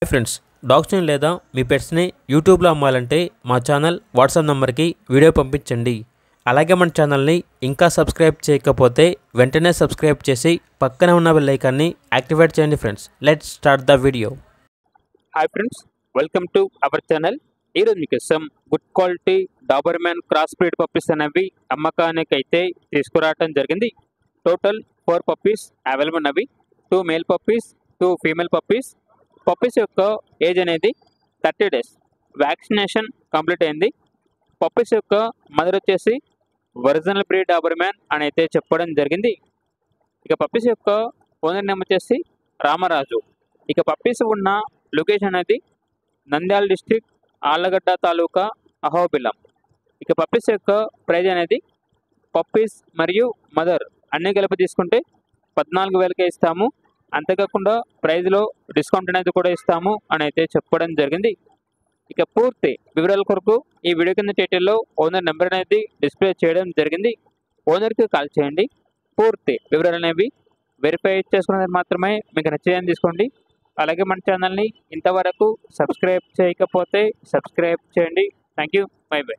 Friends, డాగ్స్ని లేదా మీ పెట్స్ని యూట్యూబ్లో అమ్మాలంటే మా ఛానల్ వాట్సాప్ నెంబర్కి వీడియో పంపించండి. అలాగే మన ఛానల్ని ఇంకా సబ్స్క్రైబ్ చేయకపోతే వెంటనే సబ్స్క్రైబ్ చేసి పక్కనే ఉన్న బెల్ ఐకాన్ని యాక్టివేట్ చేయండి. Friends, let's start the video. Hi friends, welcome to our channel. ఈరోజు మీకోసం good quality Doberman cross breed puppies అనేవి అమ్మకానికి అయితే తీసుకురావడం జరిగింది. టోటల్ 4 పప్పీస్ అవైలబుల్ ఉన్నవి. 2 male puppies, 2 female puppies. Puppies యొక్క ఏజ్ అనేది 30 days. వ్యాక్సినేషన్ కంప్లీట్ అయింది. పప్పీస్ యొక్క మదర్ వచ్చేసి ఒరిజినల్ బ్రీడ్ డాబర్మ్యాన్ అని అయితే చెప్పడం జరిగింది. ఇక పప్పీస్ యొక్క ఓనర్ నేమ్ వచ్చేసి రామరాజు. ఇక పప్పీస్ ఉన్న లొకేషన్ అనేది నంద్యాల డిస్టిక్, ఆళ్లగడ్డ తాలూకా, అహోబిలం. ఇక పప్పీస్ యొక్క ప్రైజ్ అనేది పప్పీస్ మరియు మదర్ అన్నీ కలిపి తీసుకుంటే 14,000కే ఇస్తాము. అంతేకాకుండా ప్రైజ్లో డిస్కౌంట్ అనేది కూడా ఇస్తాము అని అయితే చెప్పడం జరిగింది. ఇక పూర్తి వివరాల కొరకు ఈ వీడియో కింద టైటిల్లో ఓనర్ నెంబర్ అనేది డిస్ప్లే చేయడం జరిగింది. ఓనర్కి కాల్ చేయండి. పూర్తి వివరాలు అనేవి వెరిఫై చేసుకున్నది మాత్రమే మీకు నచ్చేదని తీసుకోండి. అలాగే మన ఛానల్ని ఇంతవరకు సబ్స్క్రైబ్ చేయకపోతే సబ్స్క్రైబ్ చేయండి. Thank you. By by.